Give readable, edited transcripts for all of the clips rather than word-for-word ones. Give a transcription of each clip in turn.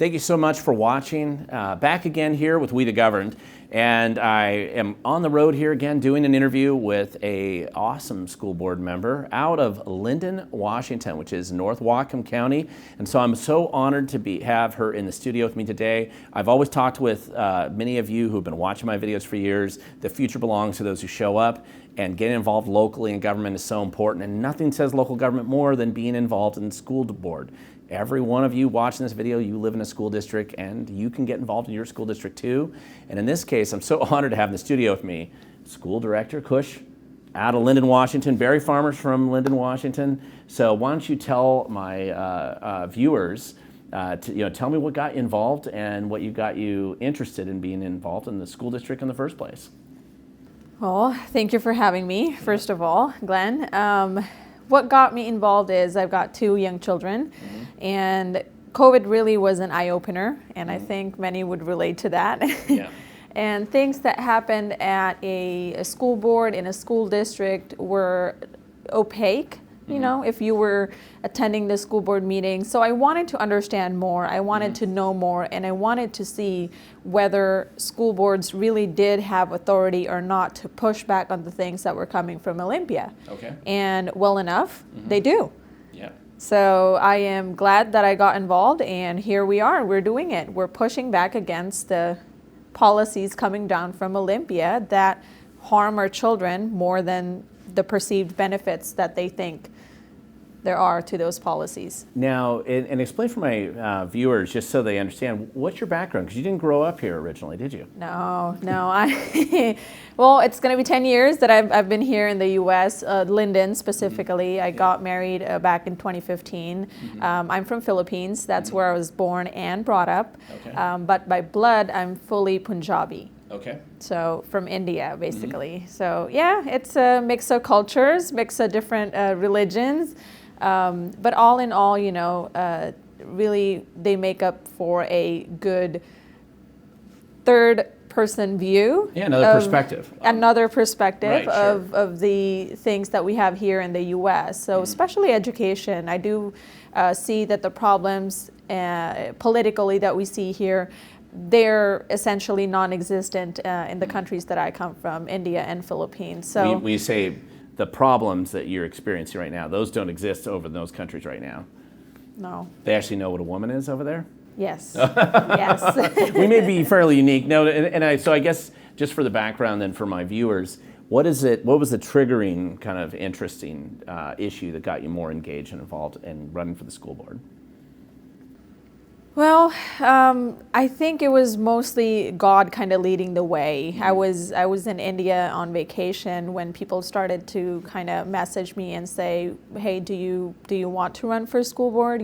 Thank you so much for watching. Back again here with We the Governed, and I am on the road here again doing an interview with a awesome school board member out of Lynden, Washington, which is North Whatcom County. And so I'm so honored to have her in the studio with me today. I've always talked with many of you who've been watching my videos for years. The future belongs to those who show up, and getting involved locally in government is so important, and nothing says local government more than being involved in the school board. Every one of you watching this video, you live in a school district, and you can get involved in your school district too. And in this case, I'm so honored to have in the studio with me School Director Khush out of Lynden, Washington, berry farmers from Lynden, Washington. So why don't you tell my viewers, tell me what got you involved and what got you interested in being involved in the school district in the first place. Well, thank you for having me, first of all, Glenn. What got me involved is I've got 2 young children, and COVID really was an eye-opener, and I think many would relate to that. Yeah. And things that happened at a school board in a school district were opaque, you know, if you were attending the school board meeting. So I wanted to understand more, I wanted to know more, and I wanted to see whether school boards really did have authority or not to push back on the things that were coming from Olympia. Okay. And well enough, they do. Yeah. So I am glad that I got involved, and here we are, we're doing it. We're pushing back against the policies coming down from Olympia that harm our children more than the perceived benefits that they think there are to those policies. Now, and explain for my viewers, just so they understand, what's your background? Because you didn't grow up here originally, did you? No. Well, it's going to be 10 years that I've been here in the U.S., Lynden specifically. I got married back in 2015. I'm from Philippines. That's where I was born and brought up. Okay. But by blood, I'm fully Punjabi. Okay. So from India, basically. So yeah, it's a mix of cultures, mix of different religions. But all in all, really they make up for a good third-person view. Yeah, another perspective. Another perspective Right, sure. of the things that we have here in the U.S. So especially education, I do see that the problems politically that we see here, they're essentially non-existent in the countries that I come from, India and Philippines. So when you say the problems that you're experiencing right now, those don't exist over in those countries right now. No. They actually know what a woman is over there? Yes. Yes. We may be fairly unique. No, so I guess just for the background then for my viewers, what was the triggering kind of interesting issue that got you more engaged and involved in running for the school board? Well, I think it was mostly God kind of leading the way. I was in India on vacation when people started to kind of message me and say, "Hey, do you want to run for school board?"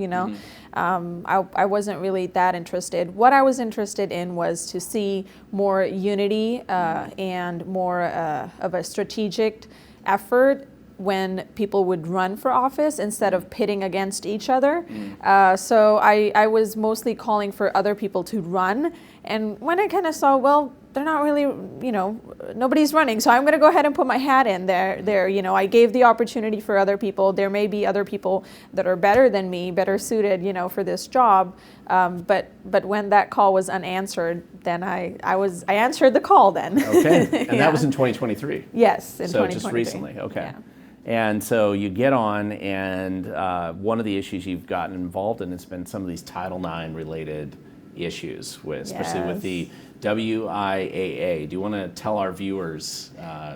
I wasn't really that interested. What I was interested in was to see more unity and more of a strategic effort when people would run for office instead of pitting against each other. So I was mostly calling for other people to run. And when I kind of saw, well, they're not really, nobody's running, so I'm going to go ahead and put my hat in there. I gave the opportunity for other people. There may be other people that are better than me, better suited, for this job. But when that call was unanswered, then I answered the call then. Okay, and that was in 2023? Yes, in 2023. So just recently, okay. Yeah. And so you get on, and one of the issues you've gotten involved in has been some of these Title IX related issues, especially with the WIAA. Do you want to tell our viewers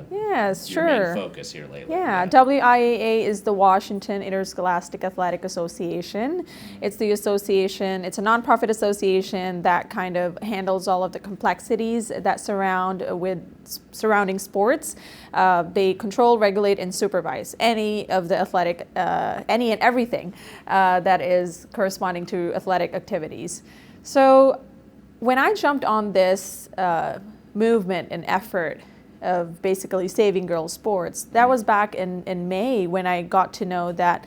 yes, your sure. main focus here lately? Yeah, WIAA is the Washington Interscholastic Athletic Association. It's the association, it's a nonprofit association that kind of handles all of the complexities that surrounding sports. They control, regulate, and supervise any of the athletic, any and everything that is corresponding to athletic activities. So when I jumped on this movement and effort of basically saving girls' sports, that was back in May when I got to know that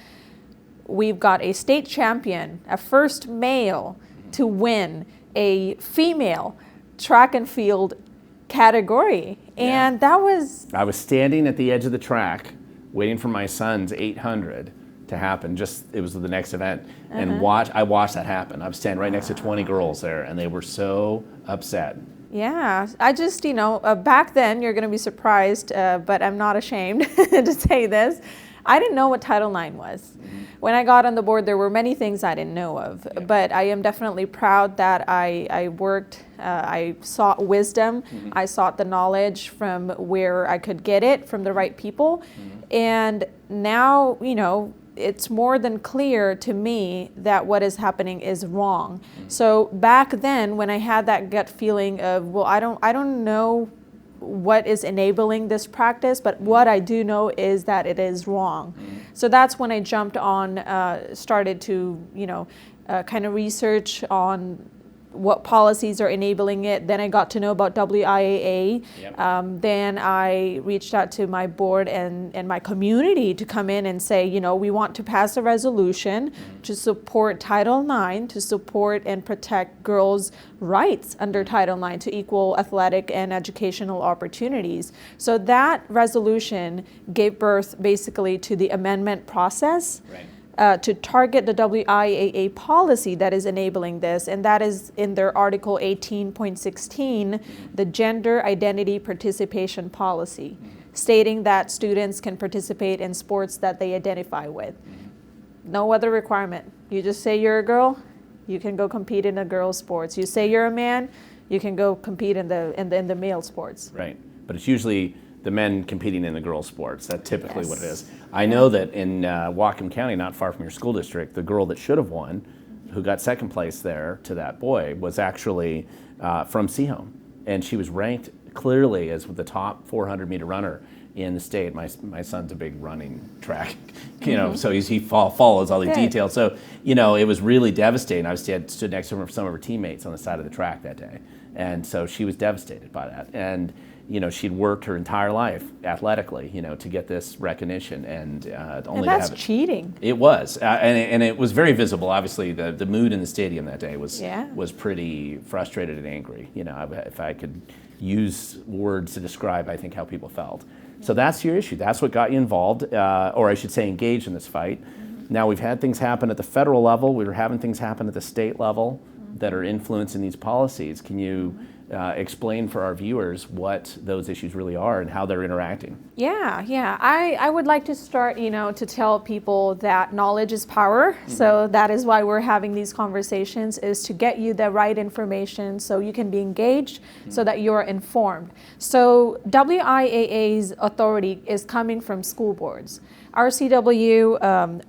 we've got a state champion, a first male to win a female track and field category. And that was... I was standing at the edge of the track waiting for my son's 800 to happen. Just it was the next event, and I watched that happen. I was standing right next to 20 girls there, and they were so upset. Yeah, I just, back then, you're going to be surprised, but I'm not ashamed to say this. I didn't know what Title IX was. When I got on the board, there were many things I didn't know of, but I am definitely proud that I worked, I sought wisdom, I sought the knowledge from where I could get it, from the right people, and now, it's more than clear to me that what is happening is wrong. So back then, when I had that gut feeling of, well, I don't know what is enabling this practice, but what I do know is that it is wrong. So that's when I jumped on, started to, kind of research on what policies are enabling it. Then I got to know about WIAA. Then I reached out to my board and my community to come in and say, we want to pass a resolution to support Title IX, to support and protect girls' rights under Title IX to equal athletic and educational opportunities. So that resolution gave birth basically to the amendment process. To target the WIAA policy that is enabling this, and that is in their Article 18.16, the Gender Identity Participation Policy, stating that students can participate in sports that they identify with. No other requirement. You just say you're a girl, you can go compete in the girls' sports. You say you're a man, you can go compete in the male sports. Right, but it's usually the men competing in the girls' sports. That's typically what it is. I know that in Whatcom County, not far from your school district, the girl that should have won, who got second place there to that boy, was actually from Seahome. And she was ranked clearly as the top 400-meter runner in the state. My son's a big running track, so he follows all these details. So, it was really devastating. I stood next to some of her teammates on the side of the track that day. And so she was devastated by that. And she'd worked her entire life athletically, to get this recognition, and only that's to have it. Cheating. It was, and it was very visible. Obviously, the mood in the stadium that day was pretty frustrated and angry. If I could use words to describe, I think, how people felt. So that's your issue. That's what got you involved, or I should say, engaged in this fight. Now we've had things happen at the federal level. We were having things happen at the state level that are influencing these policies. Can you explain for our viewers what those issues really are and how they're interacting? Yeah. I would like to start, to tell people that knowledge is power. So that is why we're having these conversations, is to get you the right information so you can be engaged, so that you're informed. So WIAA's authority is coming from school boards. RCW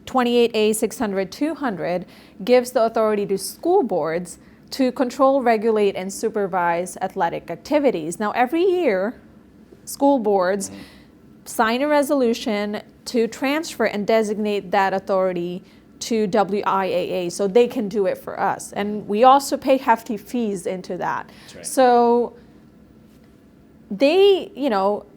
28A 600-200 gives the authority to school boards to control, regulate, and supervise athletic activities. Now, every year, school boards sign a resolution to transfer and designate that authority to WIAA so they can do it for us. And we also pay hefty fees into that. That's right. So they,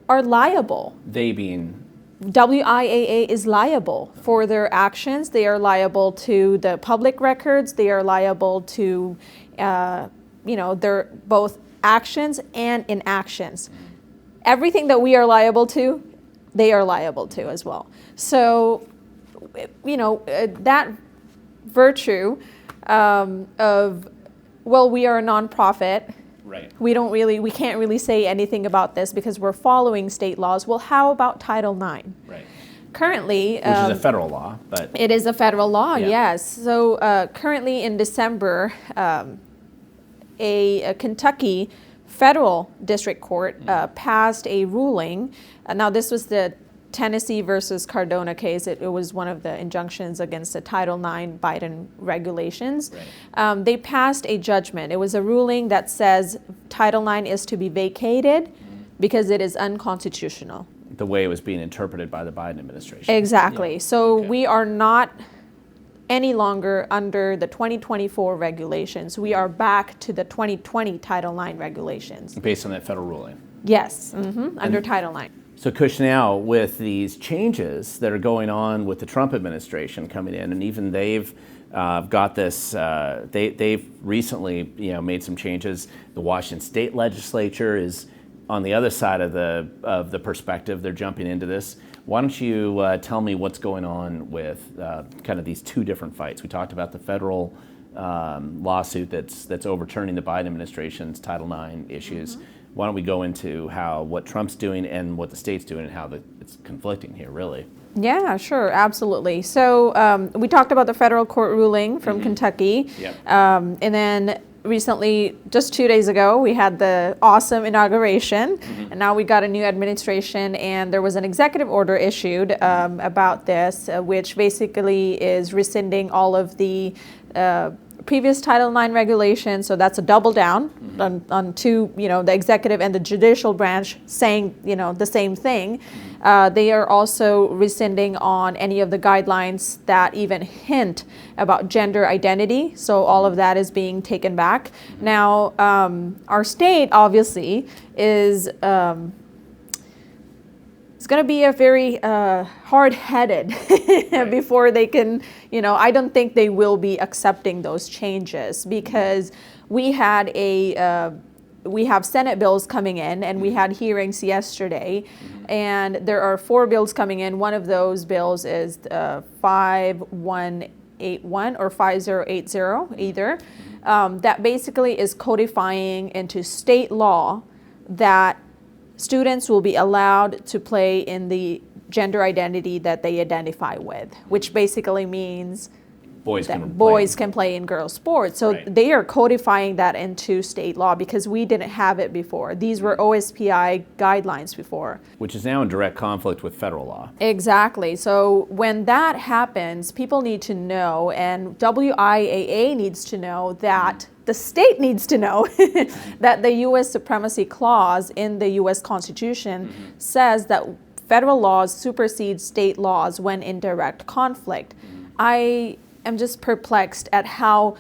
are liable. They being? WIAA is liable for their actions. They are liable to the public records. They are liable to, their both actions and inactions. Everything that we are liable to, they are liable to as well. So, that virtue of, well, we are a nonprofit. Right. We can't really say anything about this because we're following state laws. Well, how about Title IX? Right. Currently, which is a federal law, but it is a federal law. Yes. So currently in December, a Kentucky federal district court passed a ruling. Now, this was the Tennessee versus Cardona case. It was one of the injunctions against the Title IX Biden regulations. Right. They passed a judgment. It was a ruling that says Title IX is to be vacated because it is unconstitutional. The way it was being interpreted by the Biden administration. Exactly. Yeah. So we are not any longer under the 2024 regulations. We are back to the 2020 Title IX regulations. Based on that federal ruling? Yes, under Title IX. So Khush, now with these changes that are going on with the Trump administration coming in, and even they've got this, they've recently made some changes. The Washington State Legislature is on the other side of the perspective. They're jumping into this. Why don't you tell me what's going on with kind of these two different fights? We talked about the federal lawsuit that's overturning the Biden administration's Title IX issues. Why don't we go into what Trump's doing and what the state's doing and how it's conflicting here, really? Yeah, sure, absolutely. So we talked about the federal court ruling from Kentucky. Yep. And then recently, just 2 days ago, we had the awesome inauguration, and now we got a new administration, and there was an executive order issued about this, which basically is rescinding all of the previous Title IX regulations. So that's a double down on two, the executive and the judicial branch saying, the same thing. They are also rescinding on any of the guidelines that even hint about gender identity. So all of that is being taken back. Now, our state obviously is it's going to be a very hard-headed before they can, I don't think they will be accepting those changes, because we have Senate bills coming in, and we had hearings yesterday, and there are 4 bills coming in. One of those bills is 5181 or 5080, either, that basically is codifying into state law that students will be allowed to play in the gender identity that they identify with, which basically means boys can play in girls' sports. So they are codifying that into state law, because we didn't have it before. These were OSPI guidelines before. Which is now in direct conflict with federal law. Exactly. So when that happens, people need to know, and WIAA needs to know that the state needs to know that the U.S. Supremacy Clause in the U.S. Constitution says that federal laws supersede state laws when in direct conflict. I am just perplexed at how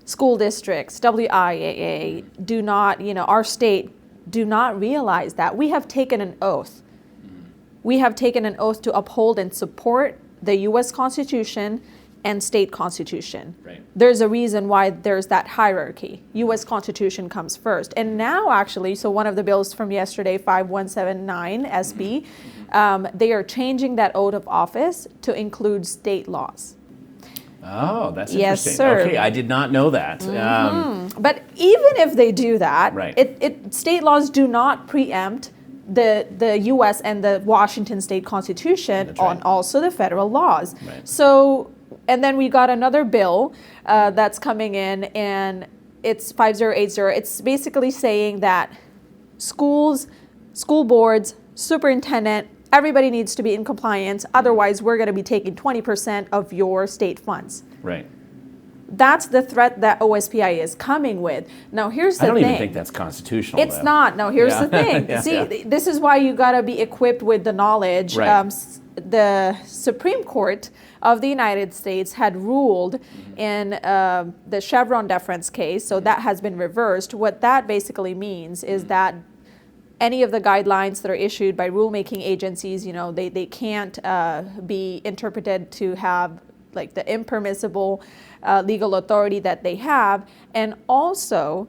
school districts, WIAA, do not, our state, do not realize that. We have taken an oath. We have taken an oath to uphold and support the U.S. Constitution and state constitution. Right. There's a reason why there's that hierarchy. U.S. Constitution comes first. And now actually, so one of the bills from yesterday, 5179 SB, they are changing that oath of office to include state laws. Oh, that's Yes, interesting. sir. Okay, I did not know that. But even if they do that, Right. State laws do not preempt the U.S. and the Washington State Constitution That's right. on also the federal laws. Right. So, and then we got another bill that's coming in, and it's 5080. It's basically saying that schools, school boards, superintendent, everybody needs to be in compliance. Otherwise, we're going to be taking 20% of your state funds. Right. That's the threat that OSPI is coming with. Now, here's the thing. I don't even think that's constitutional. It's though. not. Now, here's the thing. This is why you got to be equipped with the knowledge. Right. The Supreme Court of the United States had ruled in the Chevron deference case, so that has been reversed. What that basically means is that any of the guidelines that are issued by rulemaking agencies, they can't be interpreted to have like the impermissible legal authority that they have. And also,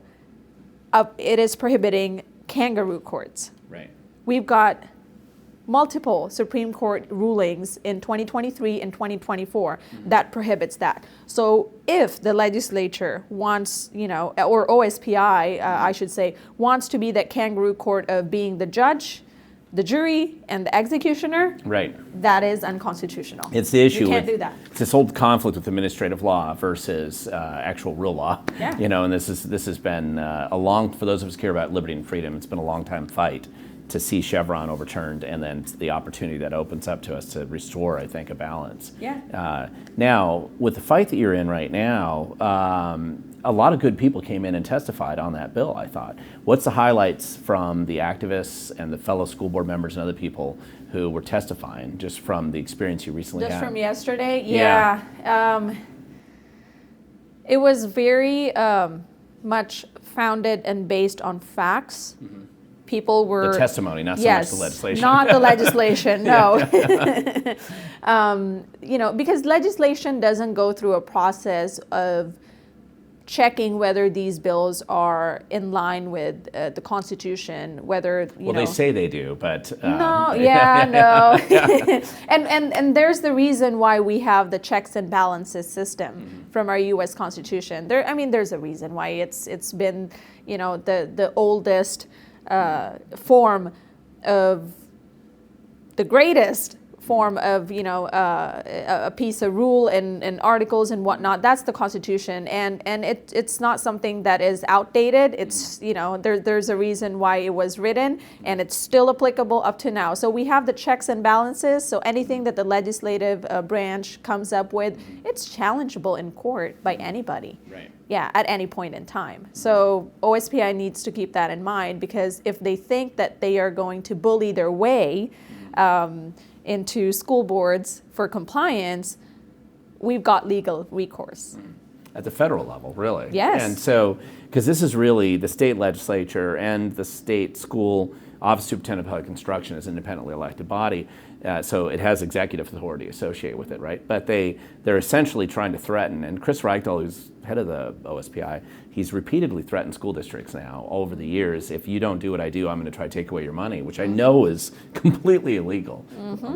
it is prohibiting kangaroo courts. Right. We've got multiple Supreme Court rulings in 2023 and 2024 that prohibits that. So if the legislature wants, or OSPI, I should say, wants to be that kangaroo court of being the judge, the jury, and the executioner, Right. that is unconstitutional. It's the issue. You can't do that. It's this old conflict with administrative law versus actual real law. Yeah. And this has been for those of us who care about liberty and freedom, it's been a long time fight to see Chevron overturned, and then the opportunity that opens up to us to restore, I think, a balance. Yeah. Now, with the fight that you're in right now, a lot of good people came in and testified on that bill, I thought. What's the highlights from the activists and the fellow school board members and other people who were testifying, just from the experience you recently had? Just from yesterday? Yeah. It was very much founded and based on facts. People were... The testimony, not so much the legislation. Not the legislation, no. Because legislation doesn't go through a process of checking whether these bills are in line with the Constitution, whether, you know. Well, they say they do, but. No, yeah, no. And there's the reason why we have the checks and balances system from our U.S. Constitution. There's a reason why it's been, you know, the oldest form of, the greatest form of, you know, a piece of rule and articles and whatnot. That's the Constitution, and it's not something that is outdated. It's, you know, there's a reason why it was written, and it's still applicable up to now. So we have the checks and balances. So anything that the legislative branch comes up with, it's challengeable in court by anybody. Right. Yeah, at any point in time. So OSPI needs to keep that in mind, because if they think that they are going to bully their way into school boards for compliance, we've got legal recourse. At the federal level, really. Yes. And so, because this is really the state legislature and the state school office superintendent of public instruction is an independently elected body, so it has executive authority associated with it, right? But they're essentially trying to threaten, and Chris Reichdahl, who's head of the OSPI, he's repeatedly threatened school districts now over the years. If you don't do what I do, I'm going to try to take away your money, which I know is completely illegal,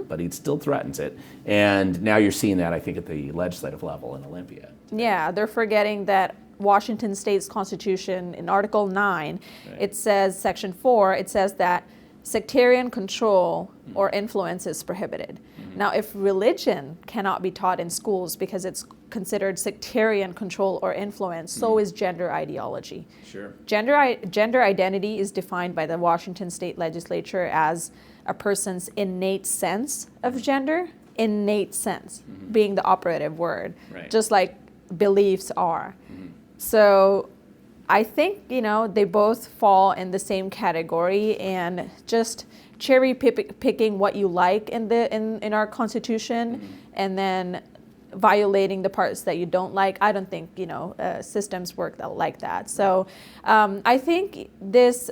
but he still threatens it. And now you're seeing that, I think, at the legislative level in Olympia. Yeah, they're forgetting that Washington State's Constitution in Article 9, it says, Section 4, it says that sectarian control or influence is prohibited. Now, if religion cannot be taught in schools because it's considered sectarian control or influence, so is gender ideology. Sure. Gender identity is defined by the Washington State Legislature as a person's innate sense of gender, innate sense being the operative word, just like beliefs are. So I think, you know, they both fall in the same category, and just cherry picking what you like in our Constitution and then violating the parts that you don't like. I don't think, you know, systems work like that. So I think this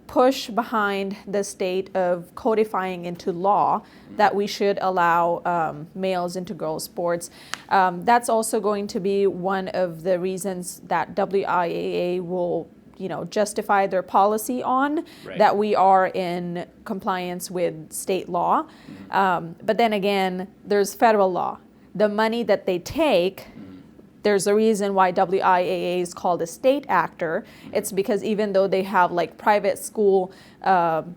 push behind the state of codifying into law that we should allow males into girls' sports, that's also going to be one of the reasons that WIAA will, you know, justify their policy on, that we are in compliance with state law. But then again, there's federal law. The money that they take, there's a reason why WIAA is called a state actor. It's because even though they have like private school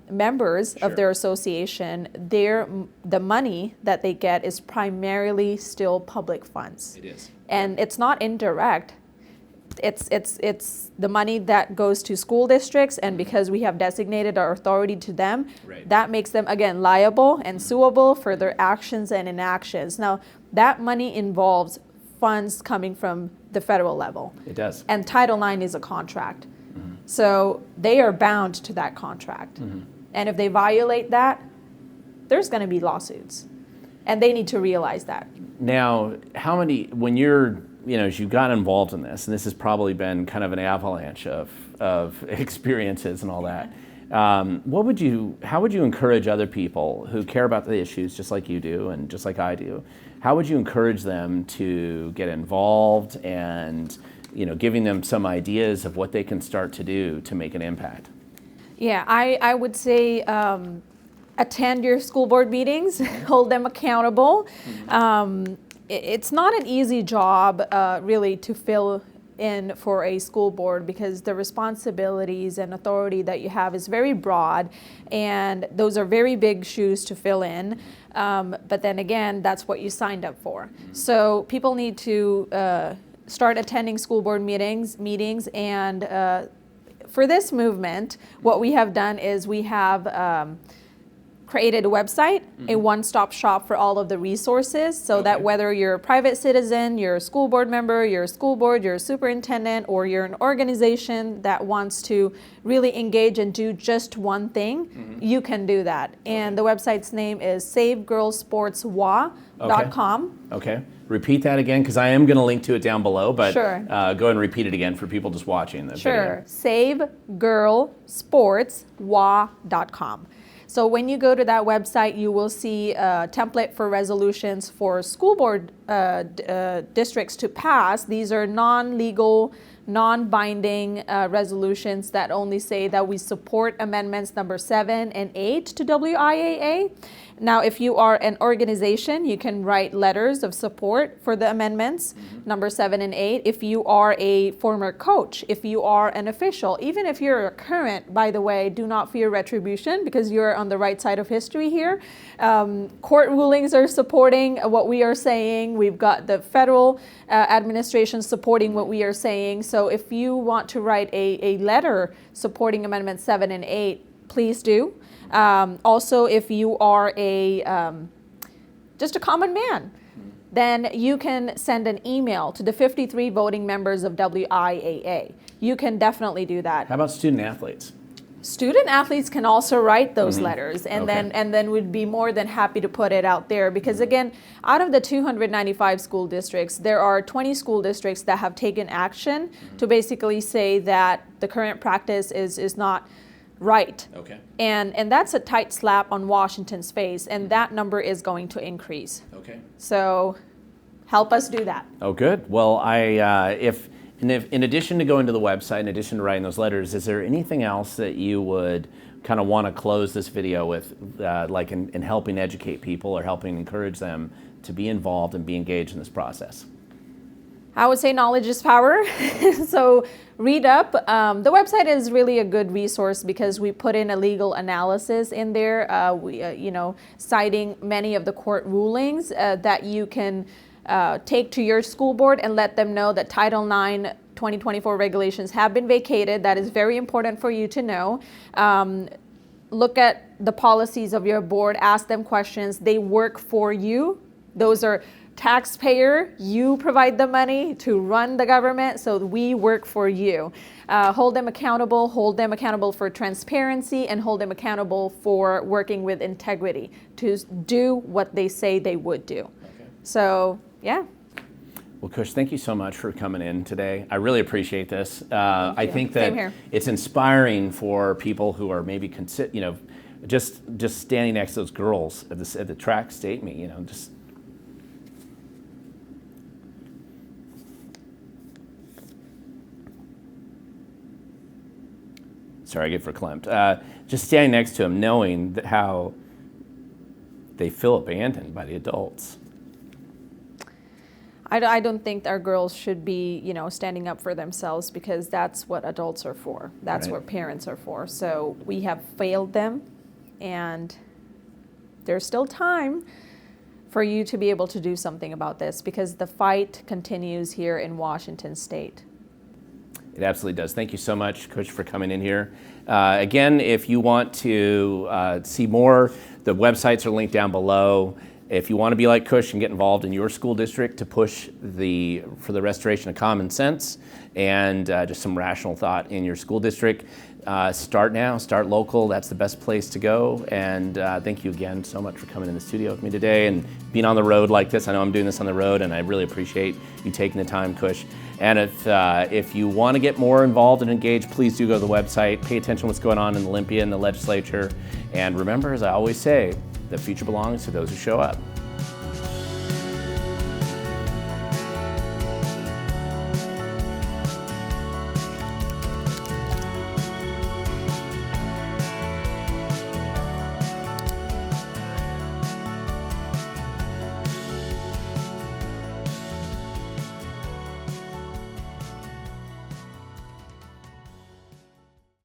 members of their association, the money that they get is primarily still public funds. It is. And it's not indirect. It's the money that goes to school districts, and because we have designated our authority to them, that makes them, again, liable and suable for their actions and inactions. Now, that money involves funds coming from the federal level. It does. And Title IX is a contract. So they are bound to that contract. And if they violate that, there's going to be lawsuits. And they need to realize that. Now, when you're, you know, as you got involved in this, and this has probably been kind of an avalanche of experiences and all that, how would you encourage other people who care about the issues just like you do and just like I do? How would you encourage them to get involved and, you know, giving them some ideas of what they can start to do to make an impact? Yeah, I would say attend your school board meetings, hold them accountable. It's not an easy job, really, to fill in for a school board, because the responsibilities and authority that you have is very broad, and those are very big shoes to fill in. But then again, that's what you signed up for. So people need to start attending school board meetings, and for this movement, what we have done is we have created a website, a one-stop shop for all of the resources, so that whether you're a private citizen, you're a school board member, you're a school board, you're a superintendent, or you're an organization that wants to really engage and do just one thing, you can do that. And the website's name is savegirlsportswa.com. Okay. Repeat that again, because I am going to link to it down below, but go Sure. ahead and repeat it again for people just watching the video. savegirlsportswa.com. So when you go to that website, you will see a template for resolutions for school board districts to pass. These are non-legal, non-binding resolutions that only say that we support amendments number 7 and 8 to WIAA. Now, if you are an organization, you can write letters of support for the amendments, number 7 and 8. If you are a former coach, if you are an official, even if you're a current, by the way, do not fear retribution because you're on the right side of history here. Court rulings are supporting what we are saying. We've got the federal administration supporting what we are saying. So if you want to write a letter supporting Amendments 7 and 8, please do. Also, if you are just a common man, then you can send an email to the 53 voting members of WIAA. You can definitely do that. How about student athletes? Student athletes can also write those letters, and then we'd be more than happy to put it out there, because again, out of the 295 school districts, there are 20 school districts that have taken action to basically say that the current practice is not right. Okay. And that's a tight slap on Washington's face, and that number is going to increase. Okay. So help us do that. Oh, good. Well, if in addition to going to the website, in addition to writing those letters, is there anything else that you would kind of want to close this video with, like in helping educate people or helping encourage them to be involved and be engaged in this process? I would say knowledge is power. So read up. The website is really a good resource because we put in a legal analysis in there, citing many of the court rulings that you can take to your school board and let them know that Title IX 2024 regulations have been vacated. That is very important for you to know. Look at the policies of your board, ask them questions. They work for you. Those are taxpayer, you provide the money to run the government, so we work for you. Hold them accountable for transparency, and hold them accountable for working with integrity to do what they say they would do. Okay. So, yeah. Well, Khush, thank you so much for coming in today. I really appreciate this. I think that it's inspiring for people who are maybe just standing next to those girls at the track state meet, just. Sorry, I get verklempt. Just standing next to them, knowing that how they feel abandoned by the adults. I don't think our girls should be, standing up for themselves, because that's what adults are for. That's what parents are for. So we have failed them, and there's still time for you to be able to do something about this, because the fight continues here in Washington State. It absolutely does. Thank you so much, Khush, for coming in here. Again, if you want to see more, the websites are linked down below. If you want to be like Khush and get involved in your school district to push for the restoration of common sense and just some rational thought in your school district, start now, start local. That's the best place to go. And thank you again so much for coming in the studio with me today and being on the road like this. I know I'm doing this on the road, and I really appreciate you taking the time, Khush. And if you want to get more involved and engaged, please do go to the website. Pay attention to what's going on in Olympia and the legislature. And remember, as I always say, the future belongs to those who show up.